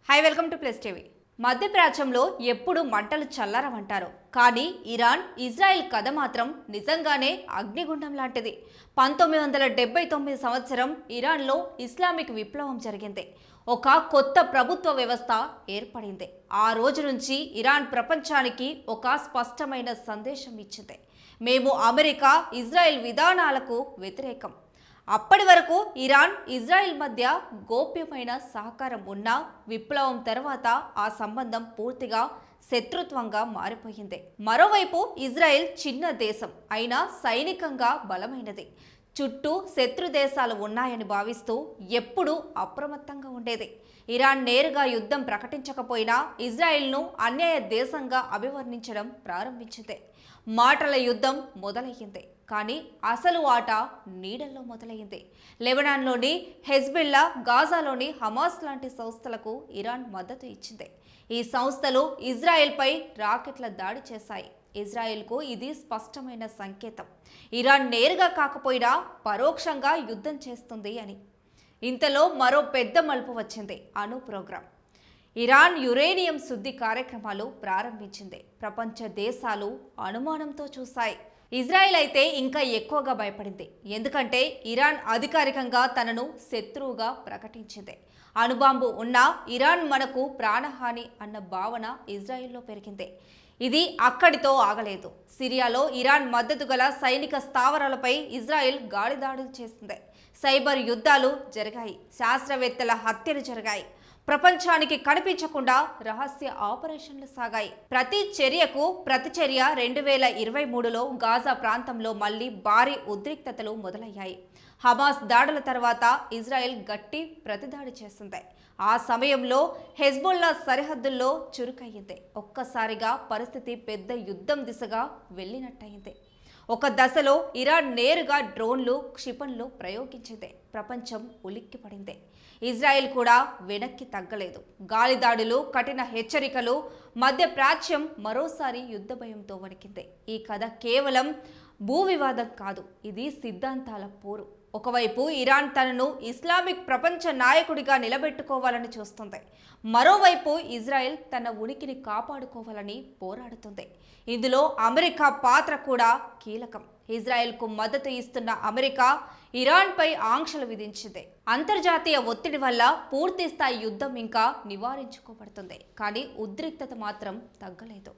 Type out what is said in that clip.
Hi welcome to plus TV. మధ్యప్రాచ్యంలో ఎప్పుడు మంటలు చల్లారమంటారు, కానీ ఇరాన్ ఇజ్రాయెల్ కథ మాత్రం నిజంగానే అగ్నిగుండం లాంటిది. 1979 సంవత్సరం ఇరాన్లో ఇస్లామిక్ విప్లవం జరిగింది. ఒక కొత్త ప్రభుత్వ వ్యవస్థ ఏర్పడింది. ఆ రోజు నుంచి ఇరాన్ ప్రపంచానికి ఒక స్పష్టమైన సందేశం ఇచ్చింది: మేము అమెరికా, ఇజ్రాయెల్ విధానాలకు వ్యతిరేకం. అప్పటి వరకు ఇరాన్, ఇజ్రాయెల్ మధ్య గోప్యమైన సహకారం ఉన్నా విప్లవం తర్వాత ఆ సంబంధం పూర్తిగా శత్రుత్వంగా మారిపోయింది. మరోవైపు ఇజ్రాయెల్ చిన్న దేశం అయినా సైనికంగా బలమైనది. చుట్టూ శత్రు దేశాలు ఉన్నాయని భావిస్తూ ఎప్పుడూ అప్రమత్తంగా ఉండేది. ఇరాన్ నేరుగా యుద్ధం ప్రకటించకపోయినా ఇజ్రాయెల్ను అన్యాయ దేశంగా అభివర్ణించడం ప్రారంభించింది. మాటల యుద్ధం మొదలయ్యింది, కానీ అసలు ఆట నీడల్లో మొదలైంది. లెబనాన్లోని హెజ్బుల్లా, గాజాలోని హమాస్ లాంటి సంస్థలకు ఇరాన్ మద్దతు ఇచ్చింది. ఈ సంస్థలు ఇజ్రాయెల్పై రాకెట్ల దాడి చేశాయి. ఇజ్రాయెల్కు ఇది స్పష్టమైన సంకేతం: ఇరాన్ నేరుగా కాకపోయినా పరోక్షంగా యుద్ధం చేస్తుంది అని. ఇంతలో మరో పెద్ద మలుపు వచ్చింది: అణు ప్రోగ్రాం. ఇరాన్ యురేనియం శుద్ధి కార్యక్రమాలు ప్రారంభించింది. ప్రపంచ దేశాలు అనుమానంతో చూశాయి. ఇజ్రాయెల్ అయితే ఇంకా ఎక్కువగా భయపడింది. ఎందుకంటే ఇరాన్ అధికారికంగా తనను శత్రువుగా ప్రకటించింది. అణుబాంబు ఉన్నా ఇరాన్ మనకు ప్రాణహాని అన్న భావన ఇజ్రాయెల్లో పెరిగింది. ఇది అక్కడితో ఆగలేదు. సిరియాలో ఇరాన్ మద్దతు గల సైనిక స్థావరాలపై ఇజ్రాయెల్ గాలిదాడులు చేసింది. సైబర్ యుద్ధాలు జరిగాయి. శాస్త్రవేత్తల హత్యలు జరిగాయి. ప్రపంచానికి కనిపించకుండా రహస్య ఆపరేషన్లు సాగాయి. ప్రతి చర్యకు ప్రతిచర్య. 2023లో గాజా ప్రాంతంలో మళ్లీ భారీ ఉద్రిక్తతలు మొదలయ్యాయి. హమాస్ దాడుల తర్వాత ఇజ్రాయెల్ గట్టి ప్రతిదాడి చేసింది. ఆ సమయంలో హెజ్బుల్లా సరిహద్దుల్లో చురుకయ్యింది. ఒక్కసారిగా పరిస్థితి పెద్ద యుద్ధం దిశగా వెళ్ళినట్టయింది. ఒక దశలో ఇరాన్ నేరుగా డ్రోన్లు, క్షిపణులు ప్రయోగించింది. ప్రపంచం ఉలిక్కిపడింది. ఇజ్రాయెల్ కూడా వెనక్కి తగ్గలేదు. గాలిదాడులు, కఠిన హెచ్చరికలు, మధ్యప్రాచ్యం మరోసారి యుద్ధ భయంతో వణికింది. ఈ కథ కేవలం భూ వివాదం కాదు, ఇది సిద్ధాంతాల పోరు. ఒకవైపు ఇరాన్ తనను ఇస్లామిక్ ప్రపంచ నాయకుడిగా నిలబెట్టుకోవాలని చూస్తుంది. మరోవైపు ఇజ్రాయెల్ తన ఉనికిని కాపాడుకోవాలని పోరాడుతుంది. ఇందులో అమెరికా పాత్ర కూడా కీలకం. ఇజ్రాయెల్కు మద్దతు ఇస్తున్న అమెరికా ఇరాన్పై ఆంక్షలు విధించింది. అంతర్జాతీయ ఒత్తిడి వల్ల పూర్తిస్థాయి యుద్ధం ఇంకా నివారించుకోబడుతుంది, కానీ ఉద్రిక్తత మాత్రం తగ్గలేదు.